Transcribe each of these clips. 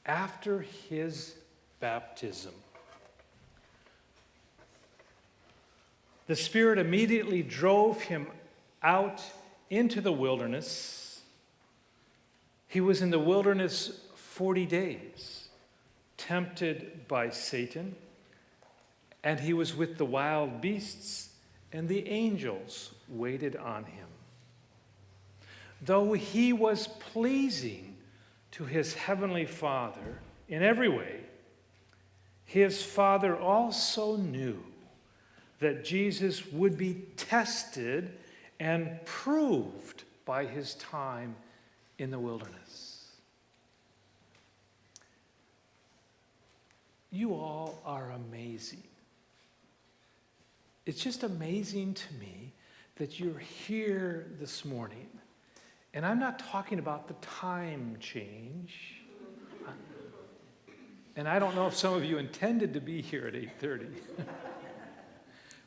after his baptism. The Spirit immediately drove him out into the wilderness. He was in the wilderness 40 days, tempted by Satan, and he was with the wild beasts, and the angels waited on him. Though he was pleasing to his heavenly Father in every way, his Father also knew that Jesus would be tested and proved by his time in the wilderness. You all are amazing. It's just amazing to me that you're here this morning. And I'm not talking about the time change. And I don't know if some of you intended to be here at 8:30.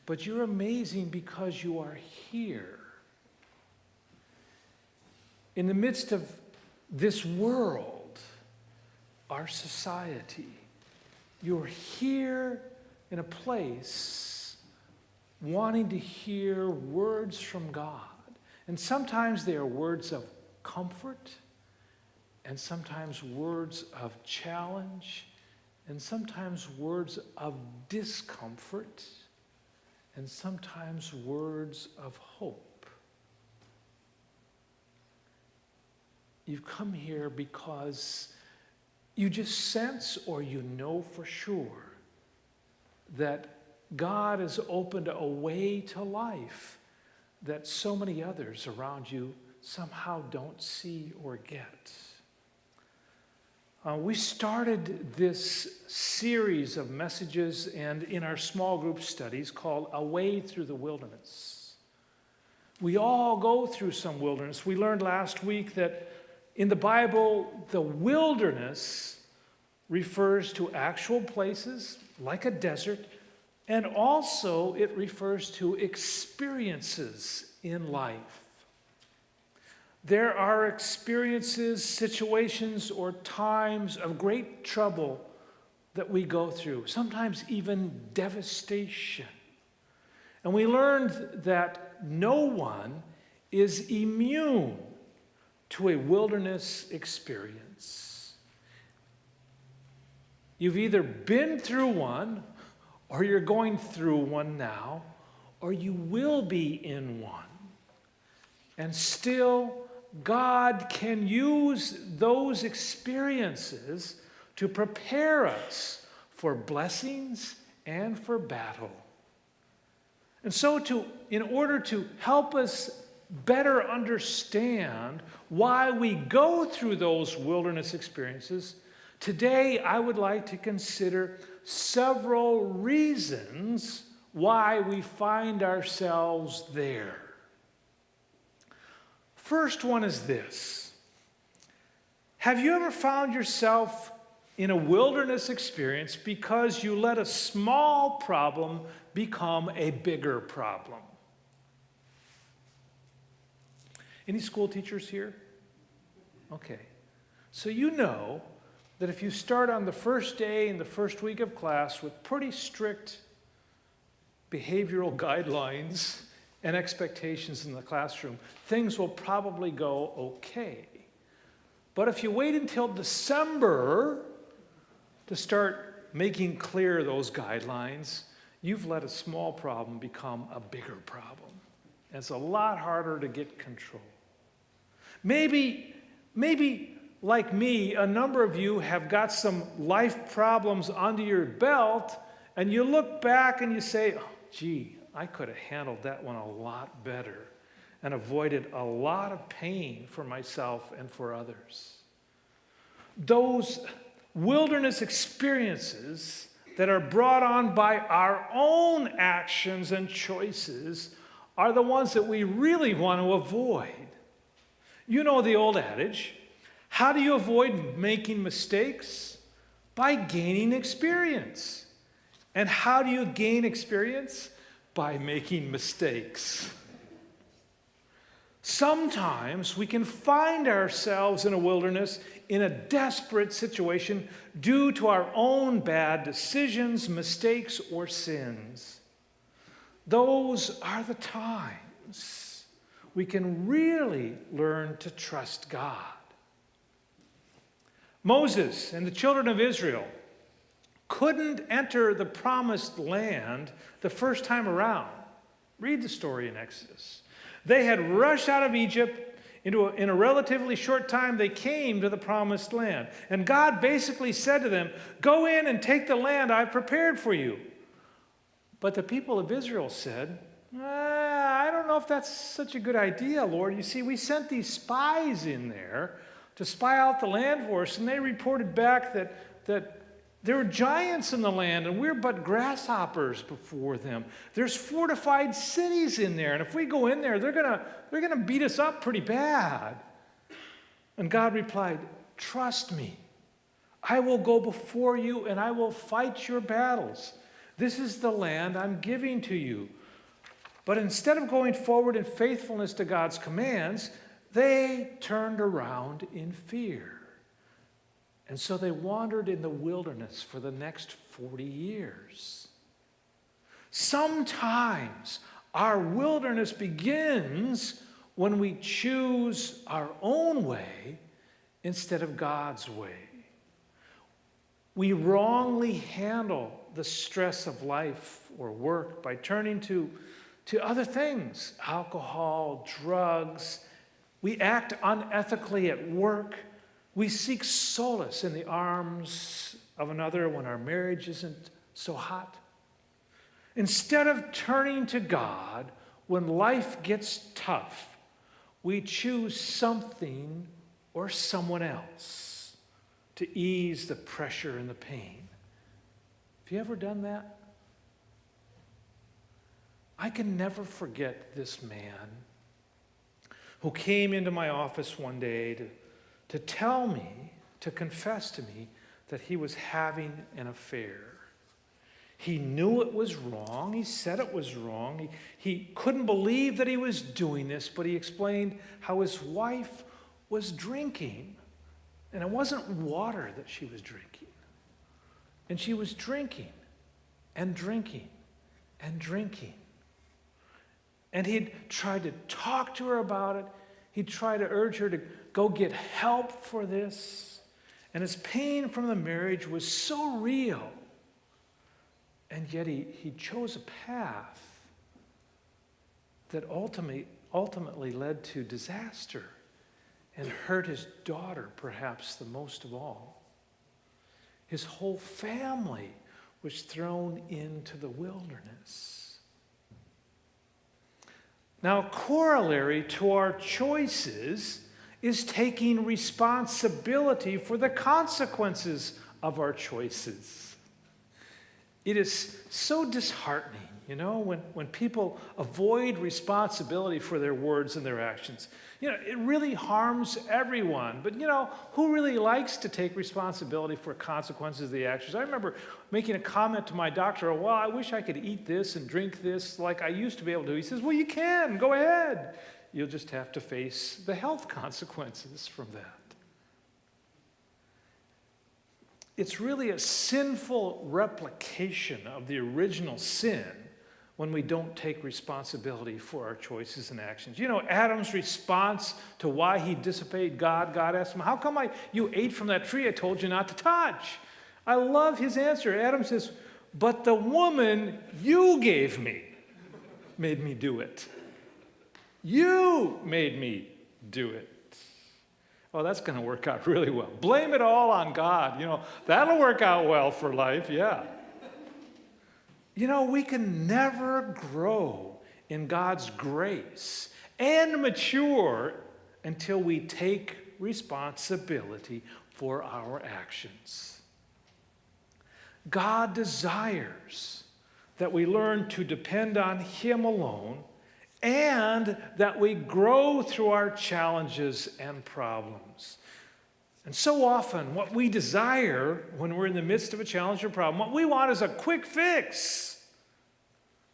But you're amazing because you are here. In the midst of this world, our society, you're here in a place wanting to hear words from God. And sometimes they are words of comfort, and sometimes words of challenge, and sometimes words of discomfort, and sometimes words of hope. You've come here because you just sense, or you know for sure, that God has opened a way to life that so many others around you somehow don't see or get. We started this series of messages and in our small group studies called A Way Through the Wilderness. We all go through some wilderness. We learned last week that in the Bible, the wilderness refers to actual places like a desert, and also it refers to experiences in life. There are experiences, situations, or times of great trouble that we go through, sometimes even devastation. And we learned that no one is immune to a wilderness experience. You've either been through one, or you're going through one now, or you will be in one. And still, God can use those experiences to prepare us for blessings and for battle. And so in order to help us better understand why we go through those wilderness experiences, today I would like to consider several reasons why we find ourselves there. First one is this. Have you ever found yourself in a wilderness experience because you let a small problem become a bigger problem? Any school teachers here? Okay. So you know that if you start on the first day in the first week of class with pretty strict behavioral guidelines and expectations in the classroom, things will probably go okay. But if you wait until December to start making clear those guidelines, you've let a small problem become a bigger problem. And it's a lot harder to get control. Maybe like me, a number of you have got some life problems under your belt, and you look back and you say, oh, gee, I could have handled that one a lot better and avoided a lot of pain for myself and for others. Those wilderness experiences that are brought on by our own actions and choices are the ones that we really want to avoid. You know the old adage, how do you avoid making mistakes? By gaining experience. And how do you gain experience? By making mistakes. Sometimes we can find ourselves in a wilderness in a desperate situation due to our own bad decisions, mistakes, or sins. Those are the times we can really learn to trust God. Moses and the children of Israel couldn't enter the promised land the first time around. Read the story in Exodus. They had rushed out of Egypt. In a relatively short time, they came to the promised land. And God basically said to them, "Go in and take the land I've prepared for you." But the people of Israel said, "I don't know if that's such a good idea, Lord. You see, we sent these spies in there to spy out the land for us, and they reported back that there were giants in the land, and we're but grasshoppers before them. There's fortified cities in there, and if we go in there, they're gonna beat us up pretty bad." And God replied, "Trust me. I will go before you, and I will fight your battles. This is the land I'm giving to you." But instead of going forward in faithfulness to God's commands, they turned around in fear. And so they wandered in the wilderness for the next 40 years. Sometimes our wilderness begins when we choose our own way instead of God's way. We wrongly handle the stress of life or work by turning to other things, alcohol, drugs. We act unethically at work. We seek solace in the arms of another when our marriage isn't so hot. Instead of turning to God when life gets tough, we choose something or someone else to ease the pressure and the pain. Have you ever done that? I can never forget this man who came into my office one day to tell me, to confess to me, that he was having an affair. He knew it was wrong. He said it was wrong. He couldn't believe that he was doing this, but he explained how his wife was drinking. And it wasn't water that she was drinking. And she was drinking and drinking and drinking. And he'd tried to talk to her about it. He'd tried to urge her to go get help for this. And his pain from the marriage was so real. And yet he chose a path that ultimately led to disaster and hurt his daughter perhaps the most of all. His whole family was thrown into the wilderness. Now, corollary to our choices is taking responsibility for the consequences of our choices. It is so disheartening, when people avoid responsibility for their words and their actions. It really harms everyone. But, who really likes to take responsibility for consequences of the actions? I remember making a comment to my doctor, "Well, I wish I could eat this and drink this like I used to be able to." He says, "Well, you can. Go ahead. You'll just have to face the health consequences from that." It's really a sinful replication of the original sin when we don't take responsibility for our choices and actions. Adam's response to why he disobeyed God asked him, "How come you ate from that tree I told you not to touch?" I love his answer. Adam says, "But the woman you gave me made me do it. You made me do it." Oh, that's going to work out really well. Blame it all on God. That'll work out well for life, yeah. We can never grow in God's grace and mature until we take responsibility for our actions. God desires that we learn to depend on Him alone and that we grow through our challenges and problems. And so often, what we desire when we're in the midst of a challenge or problem, what we want is a quick fix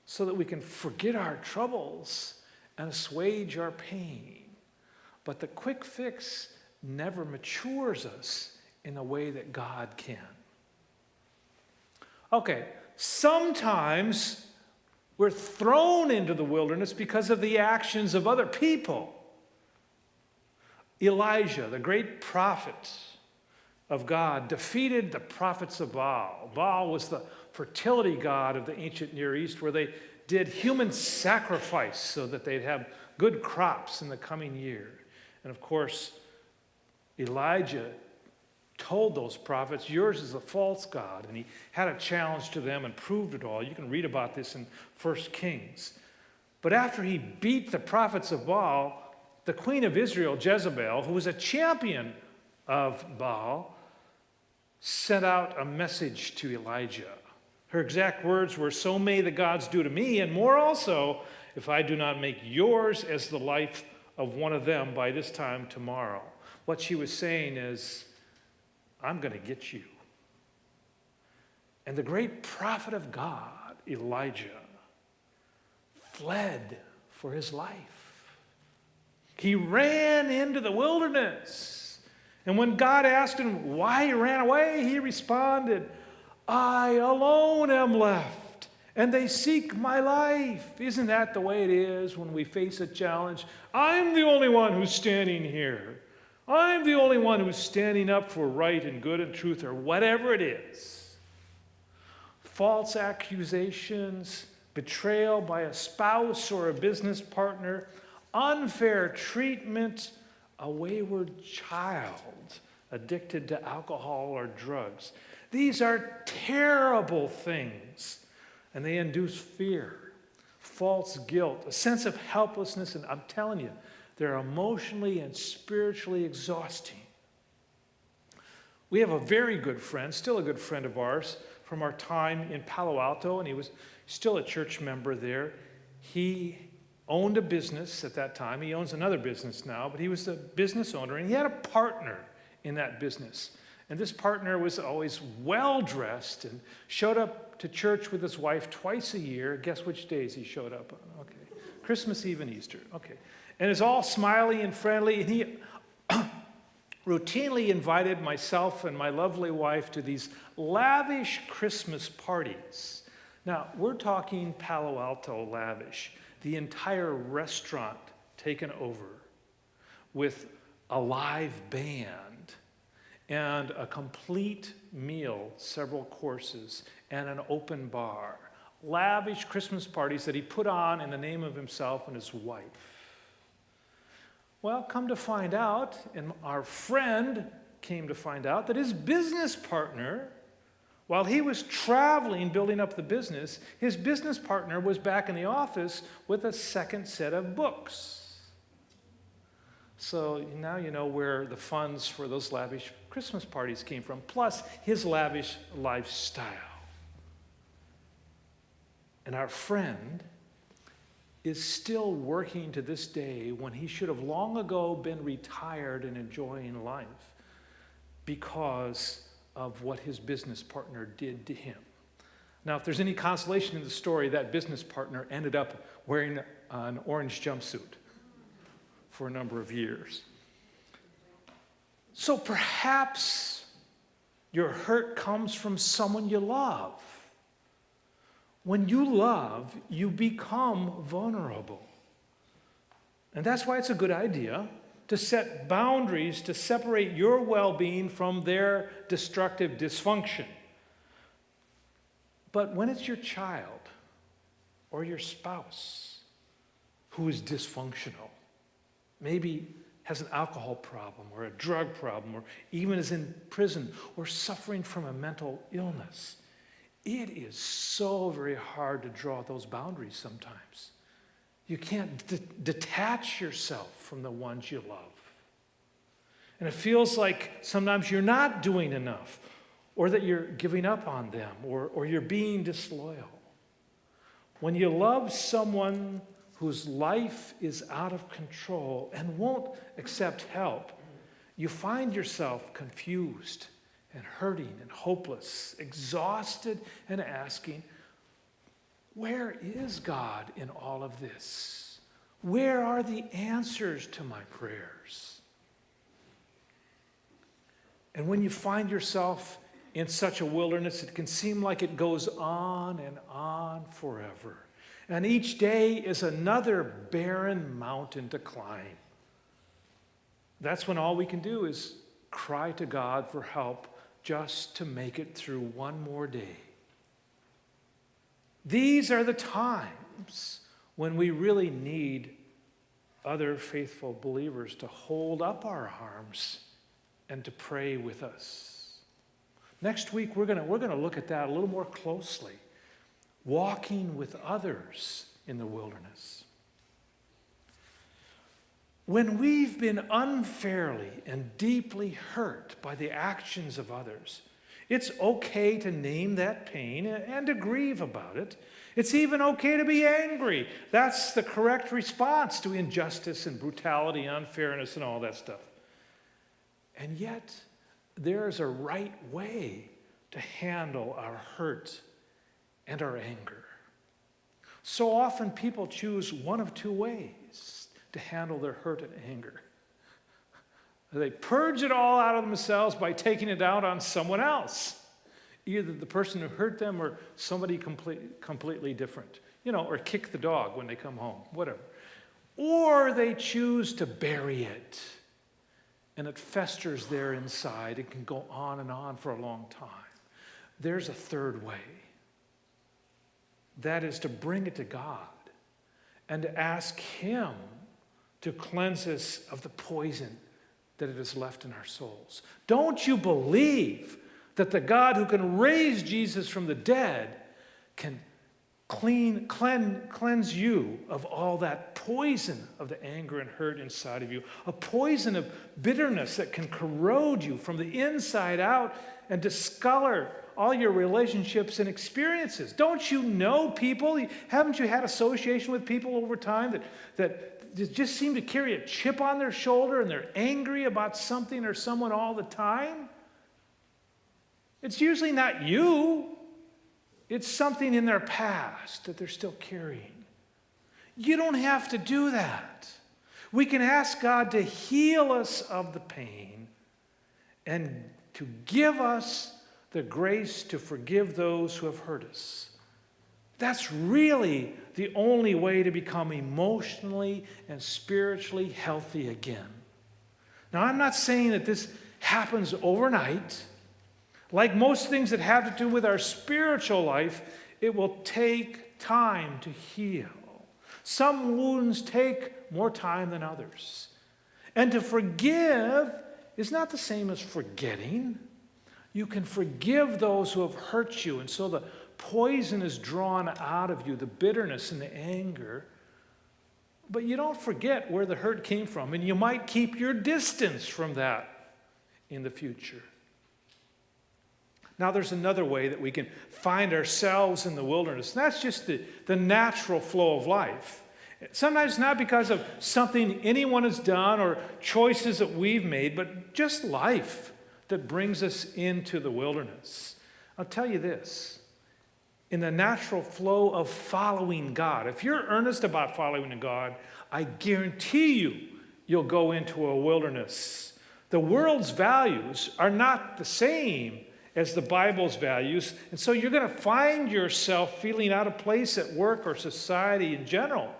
so that we can forget our troubles and assuage our pain. But the quick fix never matures us in the way that God can. Okay, sometimes we're thrown into the wilderness because of the actions of other people. Elijah, the great prophet of God, defeated the prophets of Baal. Baal was the fertility god of the ancient Near East, where they did human sacrifice so that they'd have good crops in the coming year. And of course, Elijah told those prophets, yours is a false god. And he had a challenge to them and proved it all. You can read about this in 1 Kings. But after he beat the prophets of Baal, the queen of Israel, Jezebel, who was a champion of Baal, sent out a message to Elijah. Her exact words were, so may the gods do to me, and more also, if I do not make yours as the life of one of them by this time tomorrow. What she was saying is, I'm going to get you. And the great prophet of God, Elijah, fled for his life. He ran into the wilderness. And when God asked him why he ran away, he responded, I alone am left, and they seek my life. Isn't that the way it is when we face a challenge? I'm the only one who's standing here. I'm the only one who's standing up for right and good and truth, or whatever it is. False accusations, betrayal by a spouse or a business partner, unfair treatment, a wayward child addicted to alcohol or drugs. These are terrible things, and they induce fear, false guilt, a sense of helplessness, and I'm telling you, they're emotionally and spiritually exhausting. We have a very good friend, still a good friend of ours, from our time in Palo Alto, and he was still a church member there. He owned a business at that time. He owns another business now, but he was the business owner, and he had a partner in that business. And this partner was always well-dressed and showed up to church with his wife twice a year. Guess which days he showed up on? Okay. Christmas Eve and Easter. Okay. And is all smiley and friendly, and he routinely invited myself and my lovely wife to these lavish Christmas parties. Now, we're talking Palo Alto lavish. The entire restaurant taken over with a live band and a complete meal, several courses, and an open bar. Lavish Christmas parties that he put on in the name of himself and his wife. Well, come to find out, and our friend came to find out, that his business partner, while he was traveling, building up the business, his business partner was back in the office with a second set of books. So now you know where the funds for those lavish Christmas parties came from, plus his lavish lifestyle. And our friend is still working to this day when he should have long ago been retired and enjoying life because of what his business partner did to him. Now, if there's any consolation in the story, that business partner ended up wearing an orange jumpsuit for a number of years. So perhaps your hurt comes from someone you love. When you love, you become vulnerable. And that's why it's a good idea to set boundaries to separate your well-being from their destructive dysfunction. But when it's your child or your spouse who is dysfunctional, maybe has an alcohol problem or a drug problem or even is in prison or suffering from a mental illness, it is so very hard to draw those boundaries sometimes. You can't detach yourself from the ones you love. And it feels like sometimes you're not doing enough, or that you're giving up on them, or you're being disloyal. When you love someone whose life is out of control and won't accept help, you find yourself confused and hurting and hopeless, exhausted and asking, where is God in all of this? Where are the answers to my prayers? And when you find yourself in such a wilderness, it can seem like it goes on and on forever. And each day is another barren mountain to climb. That's when all we can do is cry to God for help just to make it through one more day. These are the times when we really need other faithful believers to hold up our arms and to pray with us. Next week, we're going to look at that a little more closely. Walking with others in the wilderness. When we've been unfairly and deeply hurt by the actions of others, it's okay to name that pain and to grieve about it. It's even okay to be angry. That's the correct response to injustice and brutality and unfairness and all that stuff. And yet, there's a right way to handle our hurt and our anger. So often people choose one of two ways to handle their hurt and anger. They purge it all out of themselves by taking it out on someone else. Either the person who hurt them or somebody completely different. Or kick the dog when they come home, whatever. Or they choose to bury it. And it festers there inside. It can go on and on for a long time. There's a third way. That is to bring it to God and to ask Him to cleanse us of the poison that it has left in our souls. Don't you believe that the God who can raise Jesus from the dead can cleanse you of all that poison of the anger and hurt inside of you, a poison of bitterness that can corrode you from the inside out and discolor all your relationships and experiences? Don't you know people? Haven't you had association with people over time that just seem to carry a chip on their shoulder and they're angry about something or someone all the time? It's usually not you. It's something in their past that they're still carrying. You don't have to do that. We can ask God to heal us of the pain and to give us the grace to forgive those who have hurt us. That's really the only way to become emotionally and spiritually healthy again. Now, I'm not saying that this happens overnight. Like most things that have to do with our spiritual life, it will take time to heal. Some wounds take more time than others. And to forgive is not the same as forgetting. You can forgive those who have hurt you, and so the poison is drawn out of you, the bitterness and the anger. But you don't forget where the hurt came from, and you might keep your distance from that in the future. Now, there's another way that we can find ourselves in the wilderness, and that's just the natural flow of life. Sometimes not because of something anyone has done or choices that we've made, but just life that brings us into the wilderness. I'll tell you this. In the natural flow of following God, if you're earnest about following God, I guarantee you'll go into a wilderness. The world's values are not the same as the Bible's values, and so you're going to find yourself feeling out of place at work or society in general.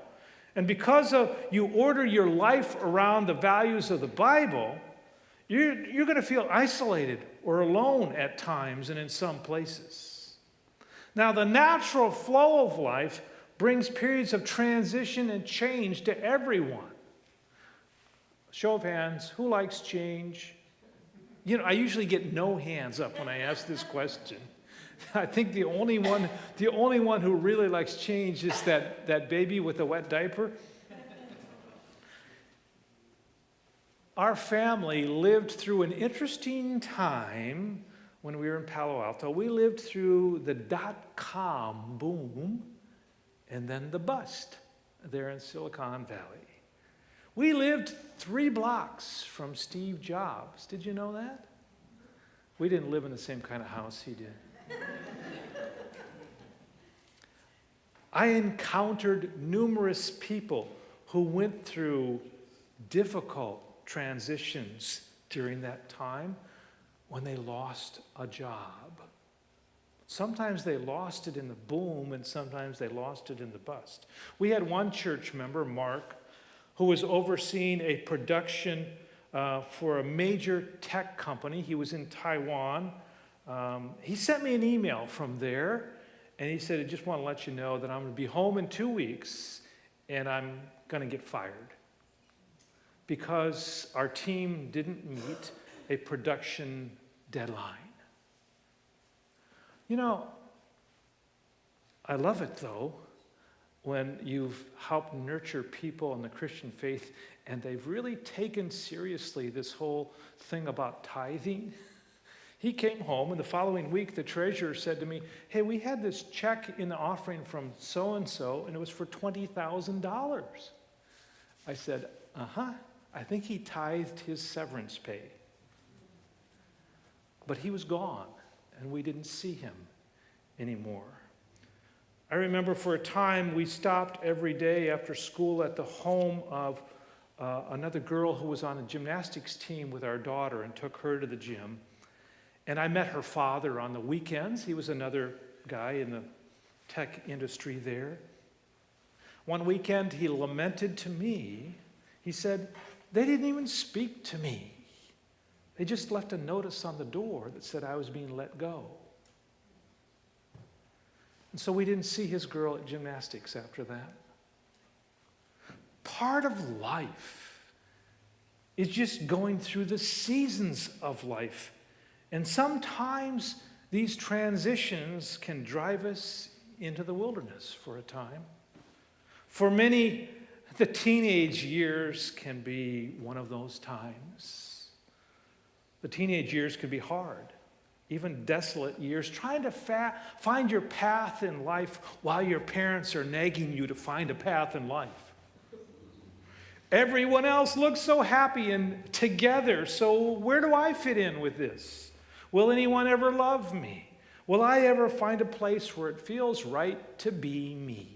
And because you order your life around the values of the Bible, you're going to feel isolated or alone at times and in some places. Now, the natural flow of life brings periods of transition and change to everyone. Show of hands, who likes change? I usually get no hands up when I ask this question. I think the only one who really likes change is that baby with the wet diaper. Our family lived through an interesting time when we were in Palo Alto. We lived through the dot-com boom and then the bust there in Silicon Valley. We lived 3 blocks from Steve Jobs. Did you know that? We didn't live in the same kind of house he did. I encountered numerous people who went through difficult transitions during that time. when they lost a job. Sometimes they lost it in the boom, and sometimes they lost it in the bust. We had one church member, Mark, who was overseeing a production for a major tech company. He was in Taiwan. He sent me an email from there, and he said, I just want to let you know that I'm going to be home in 2 weeks, and I'm going to get fired because our team didn't meet a production deadline. You know, I love it, though, when you've helped nurture people in the Christian faith and they've really taken seriously this whole thing about tithing. He came home, and the following week, the treasurer said to me, hey, we had this check in the offering from so-and-so, and it was for $20,000. I said, I think he tithed his severance pay. But he was gone, and we didn't see him anymore. I remember for a time we stopped every day after school at the home of another girl who was on a gymnastics team with our daughter and took her to the gym. And I met her father on the weekends. He was another guy in the tech industry there. One weekend he lamented to me. He said, they didn't even speak to me. They just left a notice on the door that said I was being let go. And so we didn't see his girl at gymnastics after that. Part of life is just going through the seasons of life. And sometimes these transitions can drive us into the wilderness for a time. For many, the teenage years can be one of those times. The teenage years can be hard, even desolate years, trying to find your path in life while your parents are nagging you to find a path in life. Everyone else looks so happy and together, so where do I fit in with this? Will anyone ever love me? Will I ever find a place where it feels right to be me?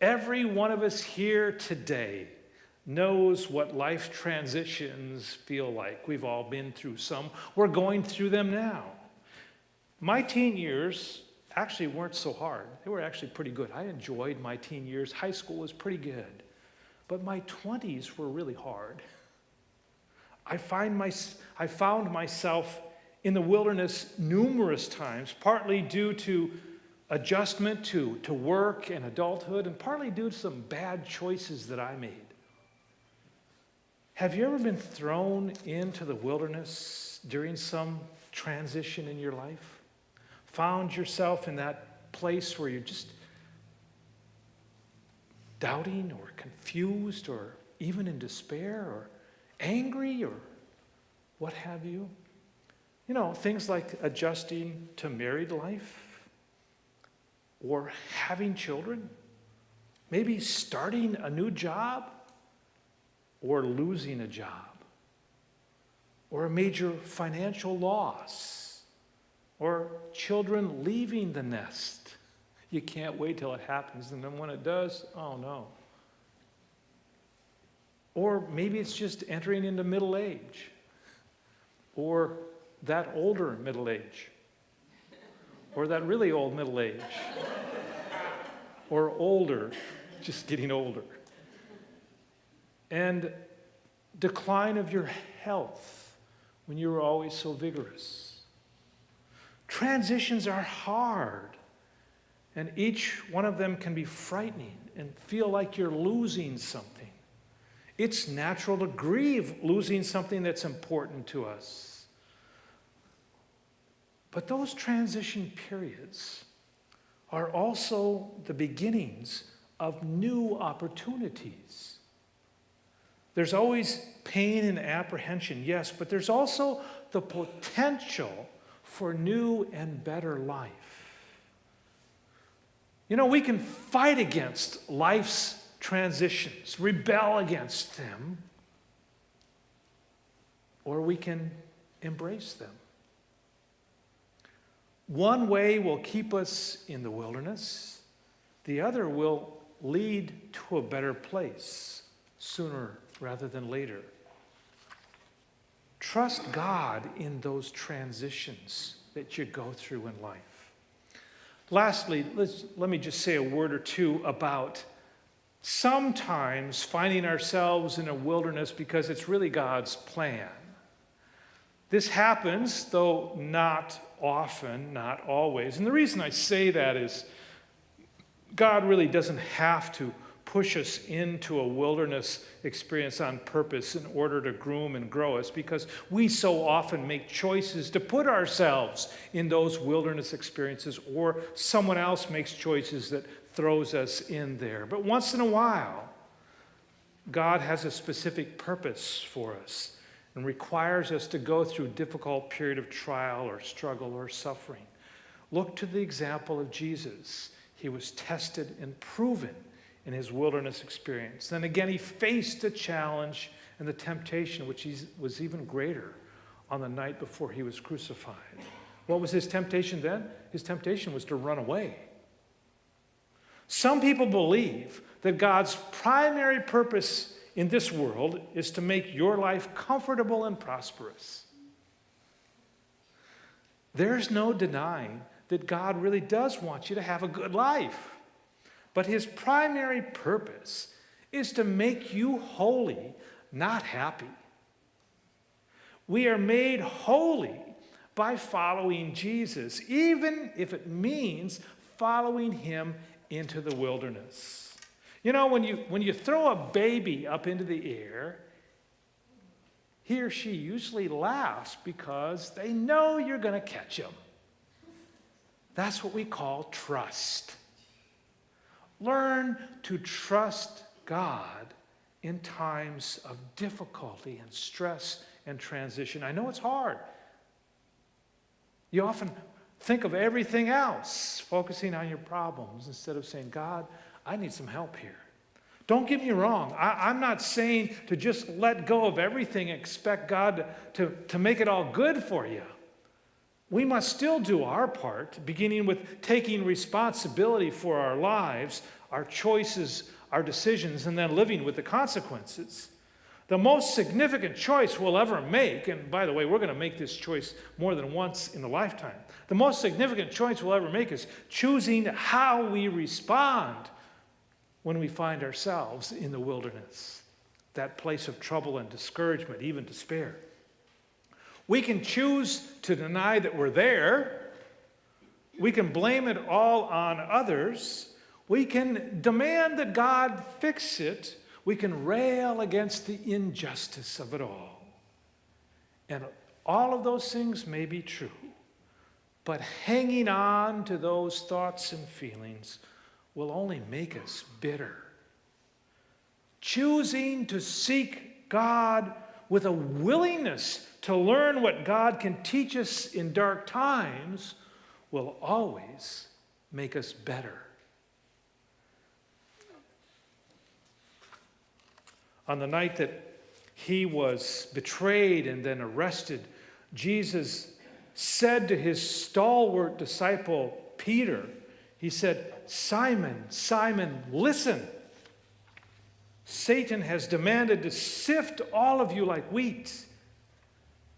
Every one of us here today knows what life transitions feel like. We've all been through some. We're going through them now. My teen years actually weren't so hard. They were actually pretty good. I enjoyed my teen years. High school was pretty good. But my 20s were really hard. I found myself in the wilderness numerous times, partly due to adjustment to work and adulthood, and partly due to some bad choices that I made. Have you ever been thrown into the wilderness during some transition in your life? Found yourself in that place where you're just doubting or confused or even in despair or angry or what have you? You know, things like adjusting to married life or having children, maybe starting a new job, or losing a job, or a major financial loss, or children leaving the nest. You can't wait till it happens, and then when it does, oh no. Or maybe it's just entering into middle age, or that older middle age, or that really old middle age, or older, just getting older. And decline of your health when you were always so vigorous. Transitions are hard, and each one of them can be frightening and feel like you're losing something. It's natural to grieve losing something that's important to us. But those transition periods are also the beginnings of new opportunities. There's always pain and apprehension, yes, but there's also the potential for new and better life. You know, we can fight against life's transitions, rebel against them, or we can embrace them. One way will keep us in the wilderness, the other will lead to a better place sooner rather than later. Trust God in those transitions that you go through in life. Lastly, let me just say a word or two about sometimes finding ourselves in a wilderness because it's really God's plan. This happens, though not often, not always. And the reason I say that is God really doesn't have to push us into a wilderness experience on purpose in order to groom and grow us, because we so often make choices to put ourselves in those wilderness experiences, or someone else makes choices that throws us in there. But once in a while, God has a specific purpose for us and requires us to go through a difficult period of trial or struggle or suffering. Look to the example of Jesus. He was tested and proven in his wilderness experience. Then again, he faced the challenge and the temptation, which was even greater on the night before he was crucified. What was his temptation then? His temptation was to run away. Some people believe that God's primary purpose in this world is to make your life comfortable and prosperous. There's no denying that God really does want you to have a good life. But his primary purpose is to make you holy, not happy. We are made holy by following Jesus, even if it means following him into the wilderness. You know, when you throw a baby up into the air, he or she usually laughs because they know you're going to catch him. That's what we call trust. Learn to trust God in times of difficulty and stress and transition. I know it's hard. You often think of everything else, focusing on your problems instead of saying, God, I need some help here. Don't get me wrong. I'm not saying to just let go of everything and expect God to make it all good for you. We must still do our part, beginning with taking responsibility for our lives, our choices, our decisions, and then living with the consequences. The most significant choice we'll ever make, and by the way, we're going to make this choice more than once in a lifetime. The most significant choice we'll ever make is choosing how we respond when we find ourselves in the wilderness, that place of trouble and discouragement, even despair. We can choose to deny that we're there. We can blame it all on others. We can demand that God fix it. We can rail against the injustice of it all. And all of those things may be true, but hanging on to those thoughts and feelings will only make us bitter. Choosing to seek God with a willingness to learn what God can teach us in dark times will always make us better. On the night that he was betrayed and then arrested, Jesus said to his stalwart disciple, Peter, he said, Simon, Simon, listen. Satan has demanded to sift all of you like wheat.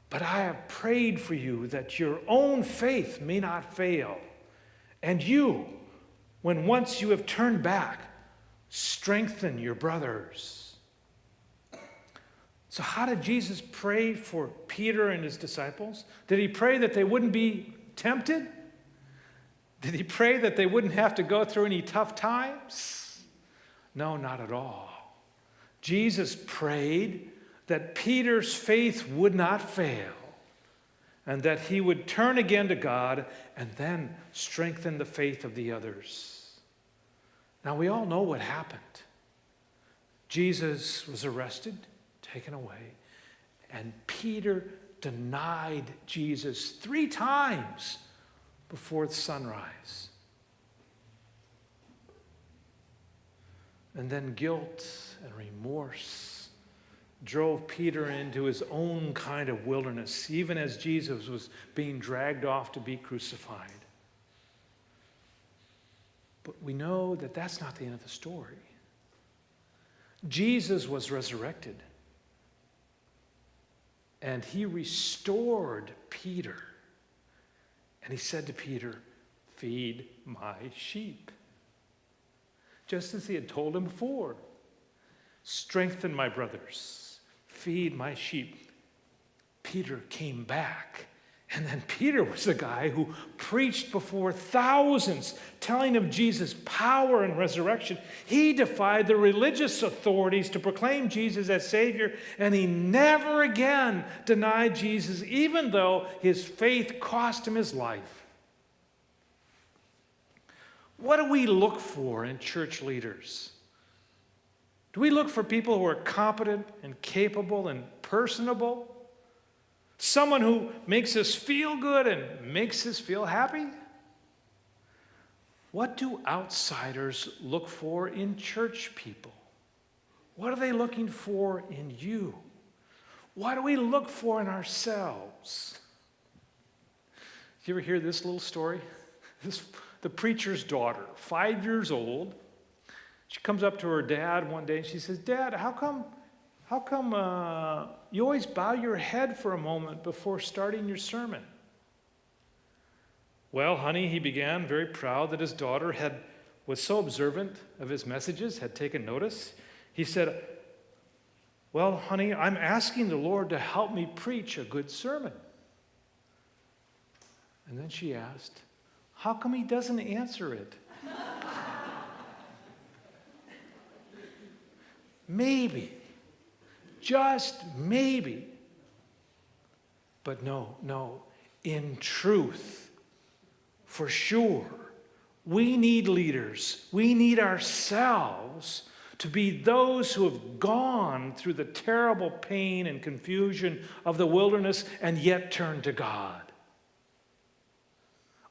But I have prayed for you that your own faith may not fail. And you, when once you have turned back, strengthen your brothers. So how did Jesus pray for Peter and his disciples? Did he pray that they wouldn't be tempted? Did he pray that they wouldn't have to go through any tough times? No, not at all. Jesus prayed that Peter's faith would not fail and that he would turn again to God and then strengthen the faith of the others. Now, we all know what happened. Jesus was arrested, taken away, and Peter denied Jesus 3 times before the sunrise. And then guilt and remorse drove Peter into his own kind of wilderness, even as Jesus was being dragged off to be crucified. But we know that that's not the end of the story. Jesus was resurrected. And he restored Peter. And he said to Peter, "Feed my sheep." Just as he had told him before. "Strengthen my brothers. Feed my sheep." Peter came back. And then Peter was the guy who preached before thousands, telling of Jesus' power and resurrection. He defied the religious authorities to proclaim Jesus as Savior, and he never again denied Jesus, even though his faith cost him his life. What do we look for in church leaders? Do we look for people who are competent and capable and personable? Someone who makes us feel good and makes us feel happy? What do outsiders look for in church people? What are they looking for in you? What do we look for in ourselves? You ever hear this little story? The preacher's daughter, 5 years old, she comes up to her dad one day and she says, "Dad, how come you always bow your head for a moment before starting your sermon?" "Well, honey," he began, very proud that his daughter was so observant of his messages, had taken notice. He said, "Well, honey, I'm asking the Lord to help me preach a good sermon." And then she asked, "How come he doesn't answer it?" Maybe. Just maybe. But no. In truth, for sure, we need leaders. We need ourselves to be those who have gone through the terrible pain and confusion of the wilderness and yet turned to God.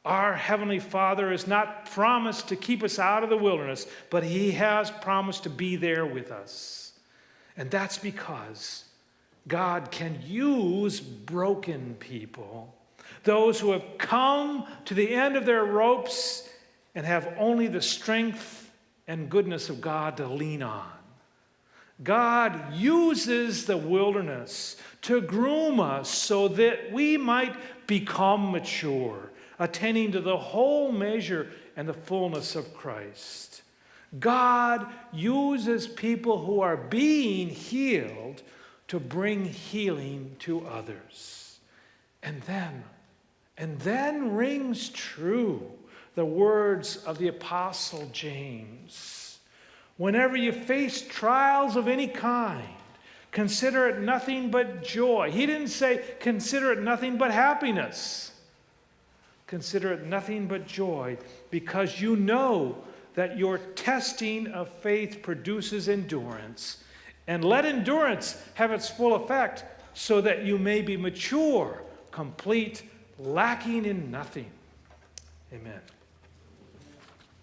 Our Heavenly Father has not promised to keep us out of the wilderness, but He has promised to be there with us. And that's because God can use broken people, those who have come to the end of their ropes and have only the strength and goodness of God to lean on. God uses the wilderness to groom us so that we might become mature, attaining to the whole measure and the fullness of Christ. God uses people who are being healed to bring healing to others. And then rings true the words of the Apostle James. Whenever you face trials of any kind, consider it nothing but joy. He didn't say consider it nothing but happiness. Consider it nothing but joy, because you know that your testing of faith produces endurance. And let endurance have its full effect, so that you may be mature, complete, lacking in nothing. Amen.